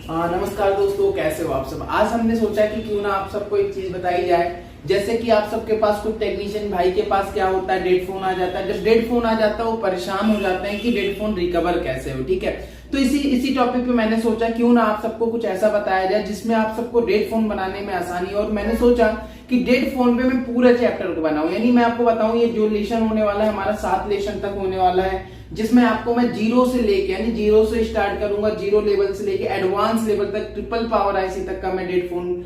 नमस्कार दोस्तों, कैसे हो आप सब। आज हमने सोचा कि क्यों ना आप सबको एक चीज बताई जाए। जैसे कि आप सबके पास कुछ टेक्नीशियन भाई के पास क्या होता है, डेड फोन आ जाता है। जब डेड फोन आ जाता है वो परेशान हो जाते हैं कि डेड फोन रिकवर कैसे हो। ठीक है, तो इसी टॉपिक पे मैंने सोचा क्यों ना आप सबको कुछ ऐसा बताया जाए जिसमें आप सबको डेड फोन बनाने में आसानी हो। और मैंने सोचा कि डेड फोन पे मैं पूरा चैप्टर को बनाऊं, यानी मैं आपको बताऊं ये जो लेसन होने वाला है हमारा 7 लेसन तक होने वाला है, जिसमें आपको मैं जीरो से लेके यानी जीरो से स्टार्ट करूंगा, जीरो लेवल से लेके एडवांस लेवल तक ट्रिपल पावर आईसी तक का मैं डेड फोन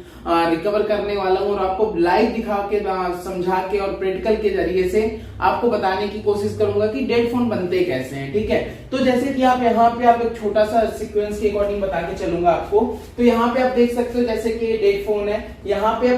रिकवर करने वाला हूं और आपको लाइव दिखा के समझा के और प्रैक्टिकल के जरिए से आपको बताने की कोशिश करूंगा कि डेड फोन बनते कैसे हैं। ठीक है, तो जैसे कि आप यहाँ पे आप एक छोटा सा सीक्वेंस के अकॉर्डिंग बता के चलूंगा आपको। तो यहाँ पे आप देख सकते हो जैसे कि डेड फोन है, यहाँ पे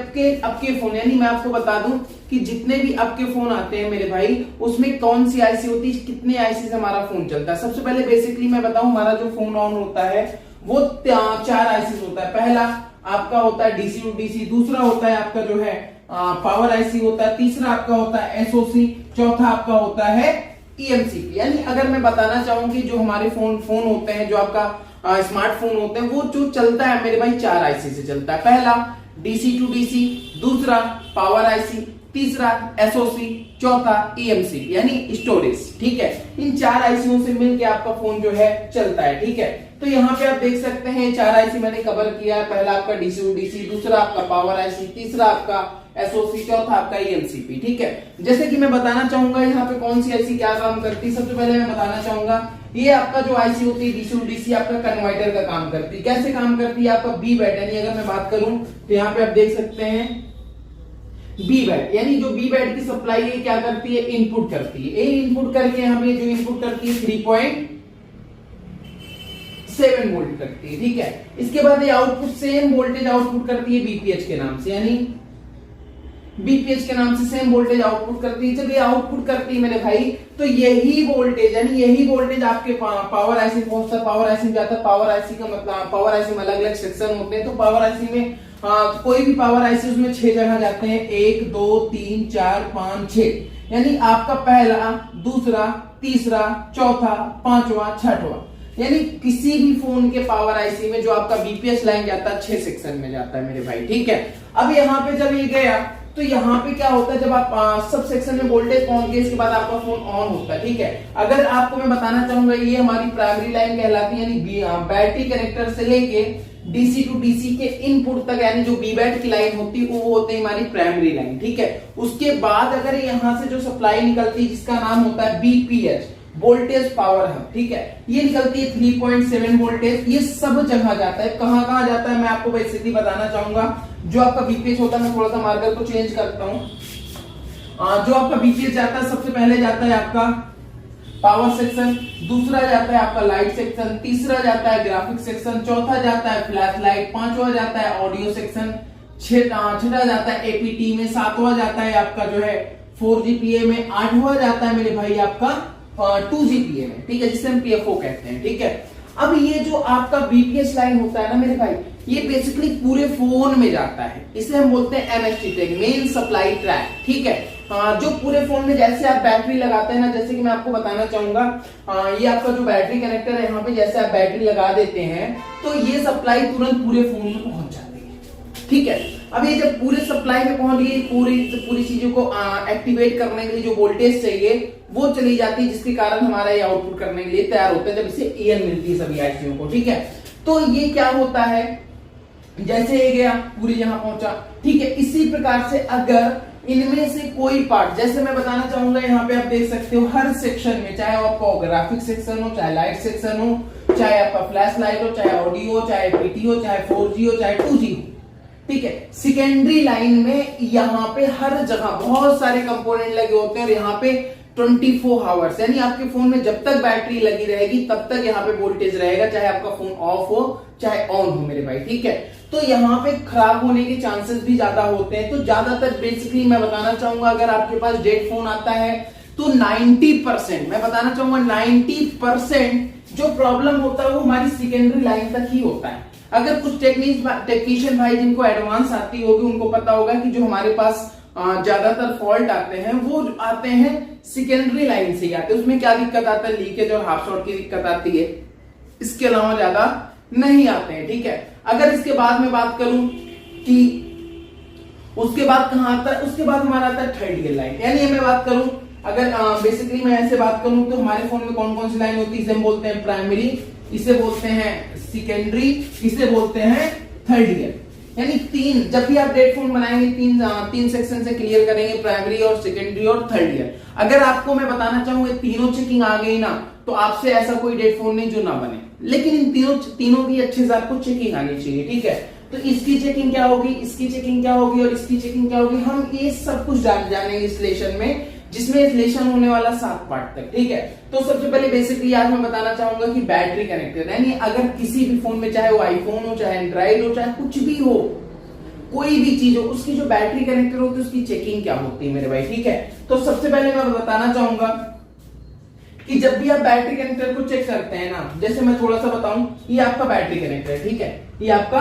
आपके फोन, यानी मैं आपको बता दूं कि जितने भी आपके फोन आते हैं मेरे भाई, उसमें कौन सी आईसी होती है, कितने आईसी से हमारा फोन चलता है। सबसे पहले बेसिकली मैं बताऊं, हमारा जो फोन ऑन होता है वो 4 आईसी होता है। पहला आपका होता है डीसी टू डीसी, दूसरा होता है आपका जो है पावर आईसी होता है, तीसरा आपका होता है एसओसी, चौथा आपका होता है ईएमसीपी। यानी अगर मैं बताना चाहूं कि जो हमारे फोन होते हैं, जो आपका स्मार्टफोन होते हैं, वो जो चलता है मेरे भाई 4 आईसी से चलता है। पहला डीसी टू डीसी, दूसरा पावर आईसी, तीसरा एसओसी, चौथा ईएमसी यानी स्टोरेज। ठीक है, इन 4 आईसीओ से मिलकर आपका फोन जो है चलता है। ठीक है, तो यहाँ पे आप देख सकते हैं 4 आईसी मैंने कवर किया है। पहला आपका डीसी टू डीसी, दूसरा आपका पावर आईसी, तीसरा आपका एसओसी, चौथा आपका ईएमसीपी। ठीक है, जैसे कि मैं बताना चाहूंगा यहाँ पे कौन सी आईसी क्या काम करती है। सबसे पहले मैं बताना चाहूंगा ये आपका जो आईसी होती है डीसी टू डीसी आपका कन्वर्टर का काम करती है। कैसे काम करती है, आपका बी बैट, यानी अगर मैं बात करूं तो यहाँ पे आप देख सकते हैं बी बैट, यानी जो बी बैट की सप्लाई है क्या करती है, इनपुट करती है। ए इनपुट करके हमें जो इनपुट करती है 3.7 वोल्ट करती है। ठीक है, इसके बाद ये आउटपुट सेम वोल्टेज आउटपुट करती है बीपीएच के नाम से, यानी बीपीएच के नाम से सेम वोल्टेज आउटपुट करती है। जब ये आउटपुट करती है मेरे भाई, तो यही वोल्टेज यानी यही वोल्टेज आपके पावर आईसी पहुंचता है, पावर आईसी में जाता है। पावर आईसी का मतलब पावर आईसी में अलग अलग सेक्शन होते हैं, तो पावर आईसी में कोई भी पावर आईसी उसमें 6 जगह जाते हैं, 1 2 3 4 5 6, यानी आपका पहला, दूसरा, तीसरा, चौथा, पांचवा, छठवा, यानी किसी भी फोन के पावर आईसी में जो आपका बीपीएस लाइन जाता है 6 सेक्शन में जाता है मेरे भाई। ठीक है, अब यहाँ पे जब ये गया तो यहाँ पे क्या होता है, जब आप सब सेक्शन में वोल्टेज पहुंच गए, इसके बाद आपका फोन ऑन होता है। ठीक है, अगर आपको मैं बताना चाहूंगा ये हमारी प्राइमरी लाइन कहलाती है, यानी बैटरी कनेक्टर से लेके डीसी टू डीसी के इनपुट तक, यानी जो बी बैट की लाइन होती है वो होती है हमारी प्राइमरी लाइन। ठीक है, उसके बाद अगर यहाँ से जो सप्लाई निकलती है जिसका नाम होता है बीपीएच, वोल्टेज पावर हब, ठीक है, ये निकलती है 3.7 वोल्टेज। ये सब जगह जाता है। कहां कहां जाता है मैं आपको बेसिकली बताना चाहूंगा। जो आपका बीपीएच होता है, मैं थोड़ा सा मार्कर को चेंज करता हूं। जो आपका बीपीएच जाता है, सबसे पहले जाता है आपका पावर सेक्शन, दूसरा जाता है आपका लाइट सेक्शन, तीसरा जाता है ग्राफिक सेक्शन, चौथा जाता है फ्लैश लाइट, पांचवा जाता है ऑडियो सेक्शन, छठा जाता है एपीटी में, सातवां जाता है आपका जो है 4GPA में, आठवां जाता है मेरे भाई आपका 2GPA में। ठीक है, जिसे हम पीएफओ कहते हैं। ठीक है, अब ये जो आपका बीपीएस लाइन होता है ना मेरे भाई, ये बेसिकली पूरे फोन में जाता है। इसे हम बोलते हैं MST tag, main supply track. ठीक है, जो पूरे फोन में जैसे आप बैटरी लगाते हैं ना, जैसे कि मैं आपको बताना चाहूंगा, ये आपका जो बैटरी कनेक्टर है, यहाँ पे जैसे आप बैटरी लगा देते हैं तो ये सप्लाई तुरंत पूरे फोन में पहुंच जाती है। ठीक है, अब ये जब पूरे सप्लाई में पहुंच गई, पूरी चीजों को एक्टिवेट करने के लिए जो वोल्टेज चाहिए वो चली जाती है, जिसके कारण हमारा ये आउटपुट करने के लिए तैयार होता है जब इसे ईएन मिलती है सभी आईसीओ को। ठीक है, तो ये क्या होता है, जैसे ये गया पूरी जहां पहुंचा। ठीक है, इसी प्रकार से अगर इनमें से कोई पार्ट, जैसे मैं बताना चाहूंगा, यहाँ पे आप देख सकते हो हर सेक्शन में, चाहे आपका ग्राफिक सेक्शन हो, चाहे लाइट सेक्शन हो, चाहे आपका फ्लैश लाइट हो, चाहे ऑडियो हो, चाहे पीटी हो, चाहे 4G हो, चाहे 2G हो। ठीक है, सेकेंडरी लाइन में यहाँ पे हर जगह बहुत सारे कंपोनेंट लगे होते हैं और यहाँ पे 24 आवर्स, यानी आपके फोन में जब तक बैटरी लगी रहेगी तब तक यहाँ पे वोल्टेज रहेगा, चाहे आपका फोन ऑफ हो चाहे ऑन हो मेरे भाई। ठीक है, तो यहाँ पे खराब होने के चांसेस भी ज्यादा होते हैं। तो ज्यादातर बेसिकली मैं बताना चाहूंगा, अगर आपके पास डेड फोन आता है तो 90%, मैं बताना चाहूंगा 90% जो प्रॉब्लम होता है वो हमारी सेकेंडरी लाइन तक ही होता है। अगर कुछ टेक्नीशियन भाई जिनको एडवांस आती होगी उनको पता होगा कि जो हमारे पास ज्यादातर फॉल्ट आते हैं वो आते हैं सेकेंडरी लाइन से ही आते हैं। उसमें क्या दिक्कत आता है, लीकेज और हाफ शॉर्ट की दिक्कत आती है। इसके अलावा ज्यादा नहीं आते हैं, ठीक है। अगर इसके बाद में बात करूं कि उसके बाद कहां आता है, उसके बाद हमारा आता है थर्ड ईयर लाइन। यानी मैं बात करूं, अगर बेसिकली मैं ऐसे बात करूं तो हमारे फोन में कौन कौन सी लाइन होती है, इसे हम बोलते हैं प्राइमरी, इसे बोलते हैं सेकेंडरी, इसे बोलते हैं थर्ड ईयर। यानी तीन, जब भी आप डेट फोन बनाएंगे तीन सेक्शन से क्लियर करेंगे, प्राइमरी और सेकेंडरी और थर्ड ईयर। अगर आपको मैं बताना चाहूंगा तीनों चेकिंग आ गई ना, तो आपसे ऐसा कोई डेट फोन नहीं जो ना बने, लेकिन इन तीनों की अच्छे से आपको चेकिंग आनी चाहिए, ठीक है। तो इसकी चेकिंग क्या होगी, इसकी चेकिंग क्या होगी और इसकी चेकिंग क्या होगी, हम ये सब कुछ जानेंगे इस लेशन में, जिसमें इस लेशन होने वाला 7 पार्ट तक, ठीक है। तो सबसे पहले बेसिकली आज मैं बताना चाहूंगा कि बैटरी कनेक्टेड, यानी अगर किसी भी फोन में, चाहे वो आईफोन हो, चाहे एंड्रॉइड हो, चाहे कुछ भी हो, कोई भी चीज हो, उसकी जो बैटरी कनेक्टेड होती है उसकी चेकिंग क्या होती है मेरे भाई, ठीक है। तो सबसे पहले मैं बताना चाहूंगा कि जब भी आप बैटरी कनेक्टर को चेक करते हैं ना, जैसे मैं थोड़ा सा बताऊं, ये आपका बैटरी कनेक्टर है, ठीक है, ये आपका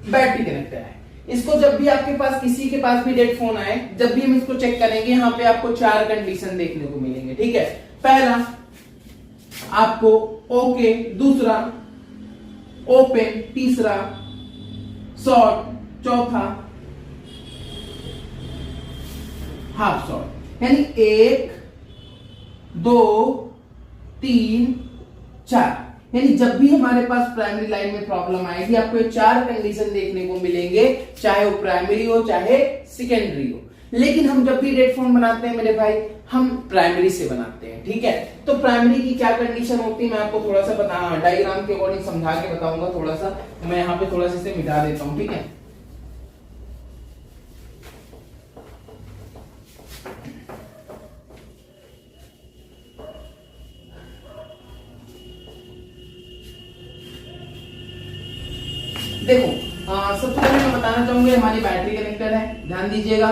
बैटरी कनेक्टर है। इसको जब भी आपके पास, किसी के पास भी डेट फोन आए, जब भी हम इसको चेक करेंगे, यहाँ पे आपको 4 कंडीशन देखने को मिलेंगे, ठीक है। पहला आपको ओके, दूसरा ओपन, तीसरा शॉर्ट, चौथा हाफ शॉर्ट। यानी 1 2 3 4, यानी जब भी हमारे पास प्राइमरी लाइन में प्रॉब्लम आएगी, आपको ये 4 कंडीशन देखने को मिलेंगे, चाहे वो प्राइमरी हो चाहे सेकेंडरी हो। लेकिन हम जब भी डेट फोन बनाते हैं मेरे भाई, हम प्राइमरी से बनाते हैं, ठीक है। तो प्राइमरी की क्या कंडीशन होती है मैं आपको थोड़ा सा डायग्राम के अकॉर्डिंग समझा के बताऊंगा। थोड़ा सा मैं यहाँ पे थोड़ा सा इसे मिटा देता हूं, ठीक है। देखो सबसे पहले मैं बताना चाहूंगी हमारी बैटरी कनेक्टर है, ध्यान दीजिएगा।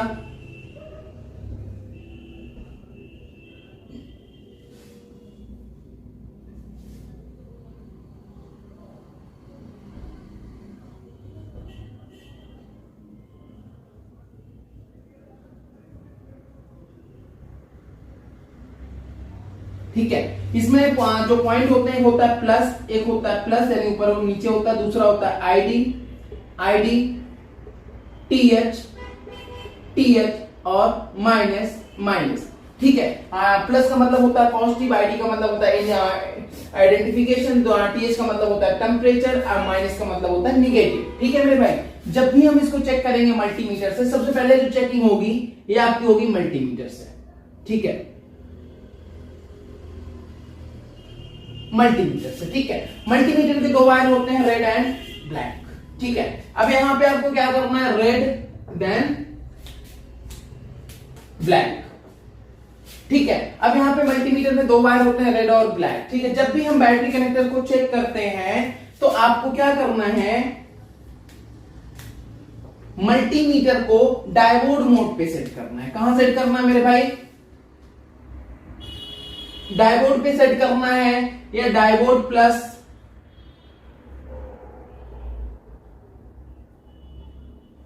ठीक है, इसमें जो पॉइंट होते हैं, होता है प्लस, एक होता है प्लस यानी ऊपर और नीचे होता है, दूसरा होता है आईडी, टीएच और माइनस, ठीक है। प्लस का मतलब होता है पॉजिटिव, आईडी का मतलब होता है आइडेंटिफिकेशन, टीएच का मतलब होता है टेम्परेचर और माइनस का मतलब होता है निगेटिव, ठीक है मेरे भाई। जब भी हम इसको चेक करेंगे मल्टीमीटर से, सबसे पहले जो चेकिंग होगी ये आपकी होगी मल्टीमीटर से, ठीक है, मल्टीमीटर से, ठीक है। मल्टीमीटर के 2 वायर होते हैं, रेड एंड ब्लैक, ठीक है। अब यहां पे आपको क्या करना है, रेड देन ब्लैक, ठीक है। अब यहां पे मल्टीमीटर में 2 वायर होते हैं, रेड और ब्लैक, ठीक है। जब भी हम बैटरी कनेक्टर को चेक करते हैं तो आपको क्या करना है, मल्टीमीटर को डायोड मोड पे सेट करना है। कहां सेट करना है मेरे भाई, डायोड पे सेट करना है, या डायोड प्लस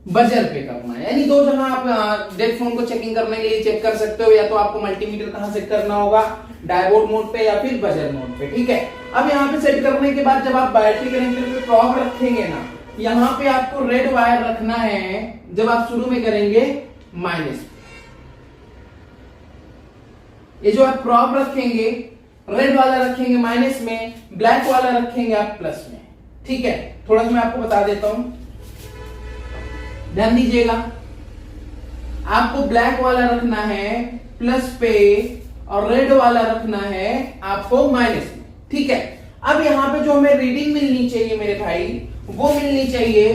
बजर पे करना है। यानी 2 जगह आप डेट फोन को चेकिंग करने के लिए चेक कर सकते हो, या तो आपको मल्टीमीटर कहां सेट करना होगा, डायोड मोड पे या फिर बजर मोड पे, ठीक है। अब यहां पे सेट करने के बाद जब आप बैटरी कनेक्टर पे प्रॉब रखेंगे ना, यहां पे आपको रेड वायर रखना है, जब आप शुरू में करेंगे माइनस, ये जो आप प्रॉब रखेंगे रेड वाला रखेंगे माइनस में, ब्लैक वाला रखेंगे आप प्लस में, ठीक है। थोड़ा सा मैं आपको बता देता हूं, ध्यान दीजिएगा। आपको ब्लैक वाला रखना है प्लस पे और रेड वाला रखना है आपको माइनस में, ठीक है। अब यहां पे जो हमें रीडिंग मिलनी चाहिए मेरे भाई, वो मिलनी चाहिए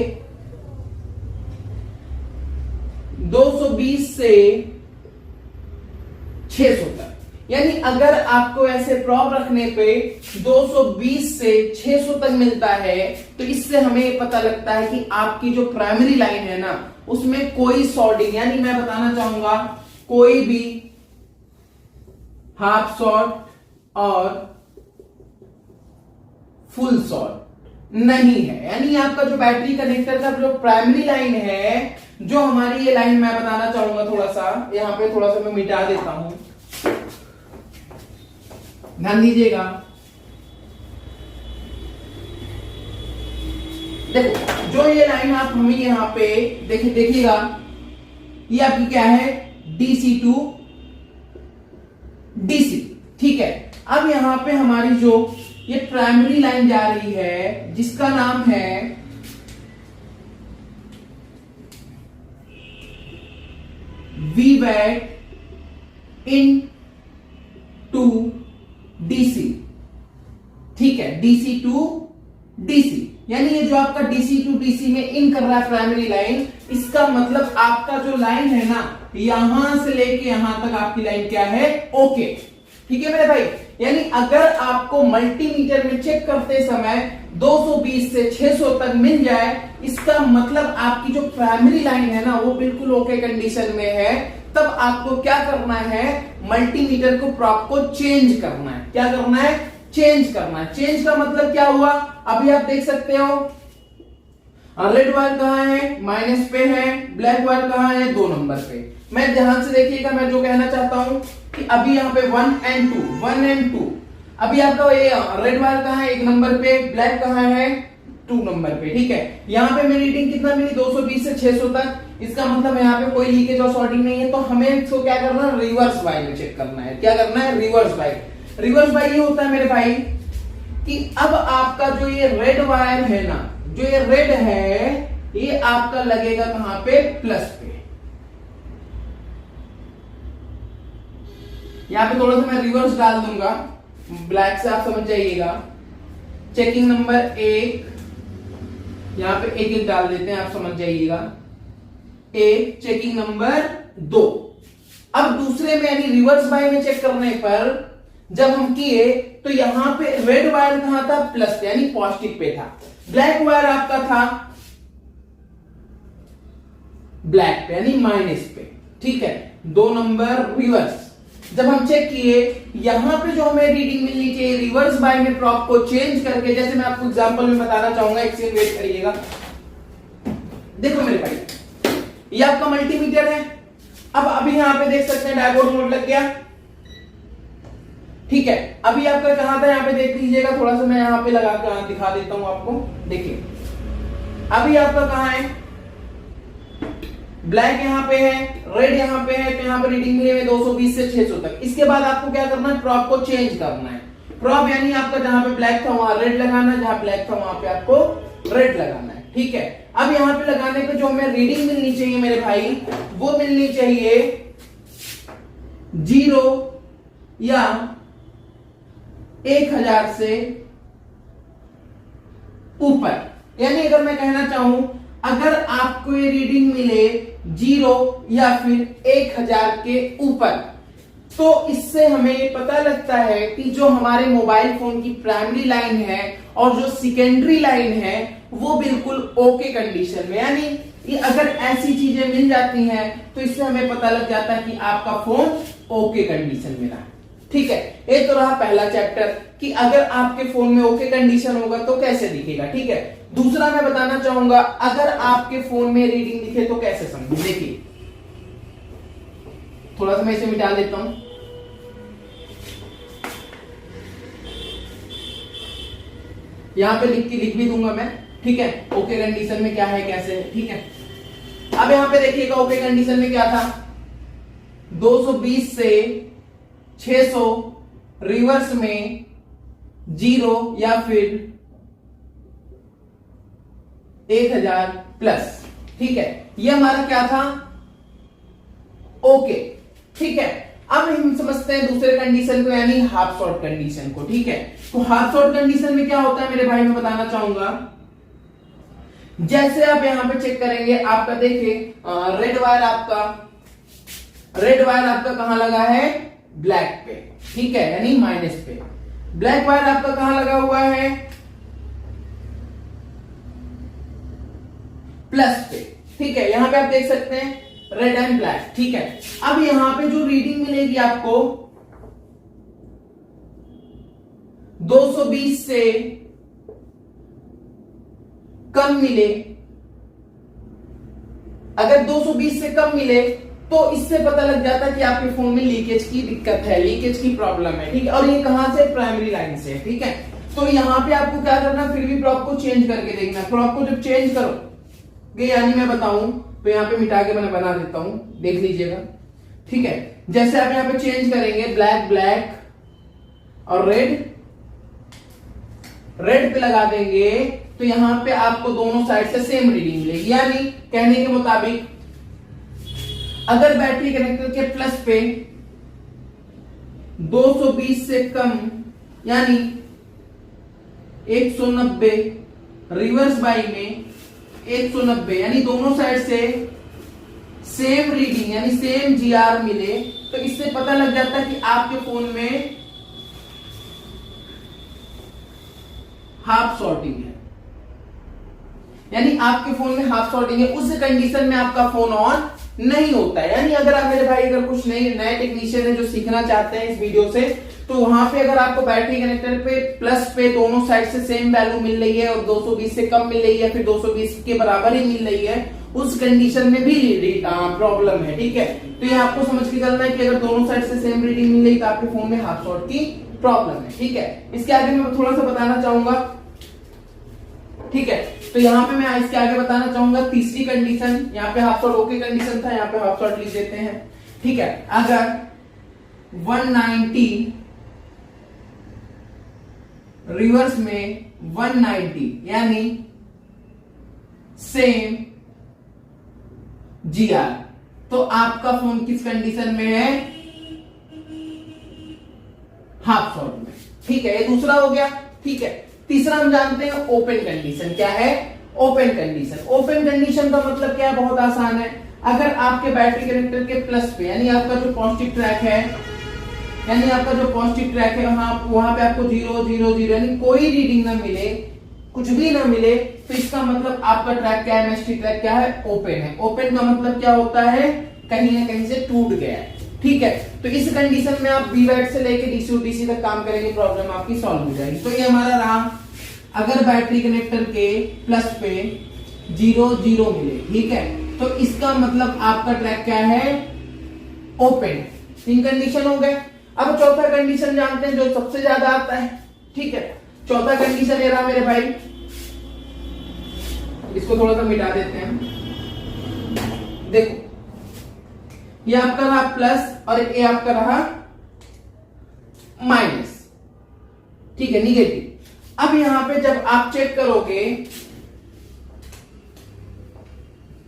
220 से 600 तक। यानी अगर आपको ऐसे प्रॉब रखने पे 220 से 600 तक मिलता है, तो इससे हमें पता लगता है कि आपकी जो प्राइमरी लाइन है ना, उसमें कोई शॉर्टिंग, यानी मैं बताना चाहूंगा कोई भी हाफ शॉर्ट और फुल शॉर्ट नहीं है। यानी आपका जो बैटरी कनेक्टर का जो प्राइमरी लाइन है, जो हमारी ये लाइन मैं बताना चाहूंगा, थोड़ा सा यहां पे थोड़ा सा मैं मिटा देता हूं, ध्यान दीजिएगा। देखो जो ये लाइन आप हमें यहाँ पे देखिएगा, ये आपकी क्या है, DC टू DC, ठीक है। अब यहां पे हमारी जो ये प्राइमरी लाइन जा रही है जिसका नाम है VWAT इन टू DC, ठीक है, DC टू DC, यानी ये जो आपका DC टू DC में इन कर रहा है प्राइमरी लाइन, इसका मतलब आपका जो लाइन है ना, यहां से लेके यहां तक आपकी लाइन क्या है, ओके, ठीक है मेरे भाई। यानी अगर आपको मल्टीमीटर में चेक करते समय 220 से 600 तक मिल जाए, इसका मतलब आपकी जो प्राइमरी लाइन है ना वो बिल्कुल ओके कंडीशन में है। तब आपको क्या करना है, मल्टीमीटर को प्रॉप को चेंज करना है। क्या करना है, चेंज करना है। चेंज का मतलब क्या हुआ, अभी आप देख सकते हो रेड वायर कहां है, माइनस पे है, ब्लैक वायर कहां है, 2 नंबर पे। मैं ध्यान से देखिएगा, मैं जो कहना चाहता हूं कि अभी यहाँ पे 1 and 2, अभी आपका ये रेड वायर कहां है, 1 नंबर पे, ब्लैक कहां है, 2 नंबर पे, ठीक है। यहाँ पे मेरी रीडिंग कितना मिली, 220 से 600 तक। इसका मतलब यहाँ पे कोई लीकेज और शॉर्टिंग नहीं है, तो हमें इसको क्या करना है, रिवर्स बाय में चेक करना है। क्या करना है, रिवर्स बाय। रिवर्स बाय ये होता है मेरे भाई कि अब आपका जो ये रेड वायर है ना, जो ये रेड है, ये आपका लगेगा कहां पे, प्लस पे। यहां पे थोड़ा सा मैं रिवर्स डाल दूंगा, ब्लैक से आप समझ जाइएगा। चेकिंग नंबर 1, यहां पे 1 डाल देते हैं, आप समझ जाइएगा। 1 चेकिंग नंबर 2। अब दूसरे में यानी रिवर्स बाय में चेक करने पर जब हम किए तो यहां पे रेड वायर कहां था, प्लस पे यानी पॉजिटिव पे था। ब्लैक वायर आपका था ब्लैक पे यानी माइनस पे, ठीक है। 2 नंबर रिवर्स। जब हम चेक किए, यहां पे जो हमें रीडिंग मिलनी चाहिए, रिवर्स बाय में प्रॉप को चेंज करके, जैसे मैं आपको एग्जांपल में बताना चाहूंगा, एक सेकंड वेट करिएगा। देखो मेरे भाई, ये आपका मल्टीमीटर है। अब अभी यहां पे देख सकते हैं डायगोनल मोड लग गया, ठीक है। अभी आपका कहां था, यहां पे देख लीजिएगा, थोड़ा सा मैं यहां पे लगा कर दिखा देता हूं आपको। देखिए अभी आपका कहां है, ब्लैक यहां पे है, रेड यहां पे है, तो यहां पे रीडिंग मिले हुए 220 से 600 तक। इसके बाद आपको क्या करना है, प्रॉप को चेंज करना है। प्रॉप यानी आपका जहां पे ब्लैक था वहां रेड लगाना है, जहां ब्लैक था वहां पे आपको रेड लगाना है, ठीक है। अब यहां पे लगाने पे जो हमें रीडिंग मिलनी चाहिए मेरे भाई, वो मिलनी चाहिए 0 या 1000 से ऊपर। यानी अगर मैं कहना चाहूं, अगर आपको ये रीडिंग मिले 0 या फिर 1000 के ऊपर, तो इससे हमें ये पता लगता है कि जो हमारे मोबाइल फोन की प्राइमरी लाइन है और जो सेकेंडरी लाइन है वो बिल्कुल ओके कंडीशन में। यानी ये अगर ऐसी चीजें मिल जाती हैं तो इससे हमें पता लग जाता है कि आपका फोन ओके कंडीशन में रहा, ठीक है। ये तो रहा पहला चैप्टर कि अगर आपके फोन में ओके कंडीशन होगा तो कैसे दिखेगा, ठीक है। दूसरा मैं बताना चाहूंगा, अगर आपके फोन में रीडिंग दिखे तो कैसे समझे। देखिए थोड़ा सा मैं इसे मिटा देता हूं। यहां पे लिख भी दूंगा मैं, ठीक है, ओके कंडीशन में क्या है कैसे है, ठीक है। अब यहां पे देखिएगा ओके कंडीशन में क्या था, 220 से 600, रिवर्स में 0 या फिर 1000 प्लस, ठीक है। ये हमारा क्या था, ओके, ठीक है। अब हम समझते हैं दूसरे कंडीशन को यानी हाफ शॉर्ट कंडीशन को, ठीक है। तो हाफ शॉर्ट कंडीशन में क्या होता है मेरे भाई, मैं बताना चाहूंगा। जैसे आप यहां पे चेक करेंगे, आपका देखिए रेड वायर आपका कहां लगा है, ब्लैक पे, ठीक है, यानी माइनस पे। ब्लैक वायर आपका कहां लगा हुआ है, प्लस पे, ठीक है। यहां पे आप देख सकते हैं रेड एंड ब्लैक, ठीक है। अब यहां पे जो रीडिंग मिलेगी आपको 220 से कम मिले, अगर 220 से कम मिले तो इससे पता लग जाता है कि आपके फोन में लीकेज की दिक्कत है, लीकेज की प्रॉब्लम है, ठीक है। और ये कहां से, प्राइमरी लाइन से, ठीक है। तो यहाँ पे आपको क्या करना, फिर भी प्रॉप को चेंज करके देखना। प्रॉप को जब चेंज करोगे, यानी मैं बताऊं तो यहाँ पे मिटा के मैं बना देता हूं, देख लीजिएगा। ठीक है, जैसे आप यहाँ पे चेंज करेंगे ब्लैक ब्लैक और रेड रेड पे लगा देंगे, तो यहां पे आपको दोनों साइड से सेम रीडिंग मिलेगी। यानी कहने के मुताबिक अगर बैटरी कनेक्टर के प्लस पे 220 से कम यानी 190, रिवर्स बाई में 190 यानी दोनों साइड से सेम रीडिंग यानी सेम जीआर मिले, तो इससे पता लग जाता है कि आपके फोन में हाफ शॉर्टिंग है, यानी आपके फोन में हाफ शॉर्टिंग है। उस कंडीशन में आपका फोन ऑन नहीं होता है। यानी अगर आप मेरे भाई अगर कुछ नए टेक्नीशियन है जो सीखना चाहते हैं इस वीडियो से, तो वहां पे अगर आपको बैटरी कनेक्टर पे प्लस पे दोनों साइड से सेम वैल्यू मिल रही है और 220 से कम मिल रही है, फिर 220 के बराबर ही मिल रही है, उस कंडीशन में भी प्रॉब्लम है। ठीक है, तो ये आपको समझ के चलना है कि अगर दोनों साइड से सेम रीडिंग मिल रही तो आपके फोन में हाफ शॉर्ट की प्रॉब्लम है। ठीक है, इसके आगे मैं थोड़ा सा बताना चाहूंगा। ठीक है, तो यहाँ पे मैं इसके आगे बताना चाहूंगा तीसरी कंडीशन। यहाँ पे हाफ शॉर्ट ओके कंडीशन था, यहाँ पे हाफ शॉर्ट लिख देते हैं। ठीक है, अगर 190 रिवर्स में 190 यानी सेम जीआर, तो आपका फोन किस कंडीशन में है, हाफ शॉर्ट में। ठीक है, ये दूसरा हो गया। ठीक है, तीसरा हम जानते हैं ओपन कंडीशन। क्या है ओपन कंडीशन? ओपन कंडीशन का मतलब क्या है, बहुत आसान है। अगर आपके बैटरी कनेक्टर के प्लस पे यानी आपका जो पॉजिटिव ट्रैक है, यानी आपका जो पॉजिटिव ट्रैक है वहां पे आपको 0 0 0 यानी कोई रीडिंग ना मिले, कुछ भी ना मिले, तो इसका मतलब आपका ट्रैक क्या है, एमएसटी ट्रैक क्या है, ओपन है। ओपन का मतलब क्या होता है, कहीं ना कहीं से टूट गया है। ठीक है, तो इस कंडीशन में आप बीवैट से लेके डीसी तक काम करेंगे, प्रॉब्लम आपकी सॉल्व हो जाएगी। तो ये हमारा रहा, अगर बैटरी कनेक्टर के प्लस पे 0 0 मिले, ठीक है, तो इसका मतलब आपका ट्रैक क्या है, ओपन। 3 कंडीशन हो गए। अब चौथा कंडीशन जानते हैं जो सबसे ज्यादा आता है। ठीक है, चौथा कंडीशन ये रहा मेरे भाई, इसको थोड़ा सा मिटा देते हैं। देखो, ये आपका रहा प्लस और ये आपका रहा माइनस। ठीक है, निगेटिव। अब यहां पे जब आप चेक करोगे,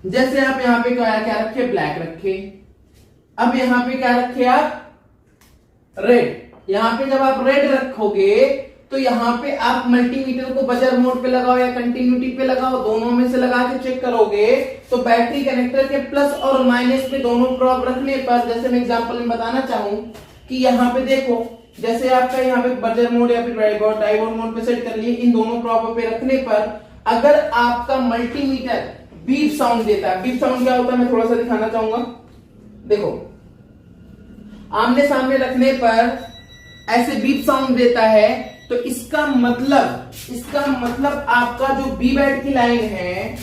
जैसे आप यहां पे क्या रखे, ब्लैक रखे, अब यहां पे क्या रखे आप, रेड। यहां पे जब आप रेड रखोगे तो यहां पे आप मल्टीमीटर को बजर मोड पे लगाओ या कंटिन्यूटी पे लगाओ, दोनों में से लगा के चेक करोगे तो बैटरी कनेक्टर के प्लस और माइनस पे दोनों प्रॉब रखने पर, जैसे मैं एग्जांपल में बताना चाहूं कि यहां पे देखो, जैसे आपका यहाँ पे बजर मोड या फिर डाइवर्ट मोड पे सेट कर लिए, इन दोनों प्रॉब पे रखने पर अगर आपका मल्टीमीटर बीप साउंड देता है, बीप साउंड क्या होता है मैं थोड़ा सा दिखाना चाहूंगा। देखो, आमने सामने रखने पर ऐसे बीप साउंड देता है, तो इसका मतलब आपका जो बी बैट की लाइन है,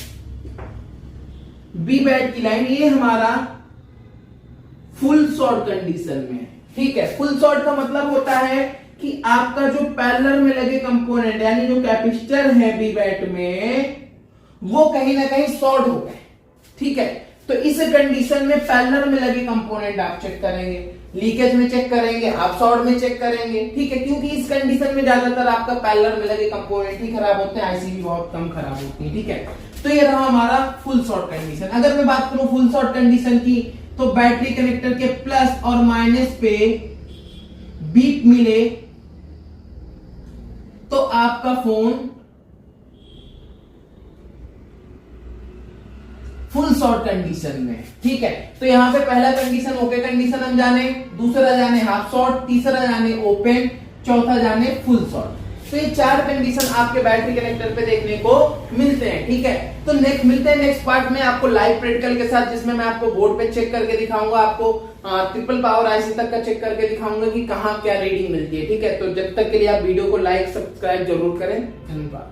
बी बैट की लाइन, ये हमारा फुल शॉर्ट कंडीशन में। ठीक है, फुल शॉर्ट का मतलब होता है कि आपका जो पैरेलल में लगे कंपोनेंट यानी जो कैपेसिटर है बी बैट में, वो कहीं ना कहीं शॉर्ट हो गए। ठीक है, तो इस कंडीशन में पैरेलल में लगे कंपोनेंट आप चेक करेंगे, लीकेज में चेक करेंगे, आप शॉर्ट में चेक करेंगे। ठीक है, क्योंकि इस कंडीशन में ज्यादातर आपका पैरेलल में लगे कंपोनेंट ही खराब होते हैं, आईसी भी बहुत कम खराब होती है। ठीक है, तो ये रहा हमारा फुल शॉर्ट कंडीशन। अगर मैं बात करूं फुल शॉर्ट कंडीशन की, तो बैटरी कनेक्टर के प्लस और माइनस पे बीप मिले तो आपका फोन फुल शॉर्ट कंडीशन में। ठीक है, तो यहां पे पहला कंडीशन ओके कंडीशन हम जाने, दूसरा जाने हाफ शॉर्ट, तीसरा जाने ओपन, चौथा जाने फुल शॉर्ट। तो ये 4 कंडीशन आपके बैटरी कनेक्टर पे देखने को मिलते हैं। ठीक है, तो नेक्स्ट मिलते हैं नेक्स्ट पार्ट में आपको लाइव प्रैक्टिकल के साथ, जिसमें मैं आपको बोर्ड पे चेक करके दिखाऊंगा, आपको ट्रिपल पावर आईसी तक का चेक करके दिखाऊंगा कि कहां क्या रीडिंग मिलती है। ठीक है, तो जब तक के लिए आप वीडियो को लाइक सब्सक्राइब जरूर करें। धन्यवाद।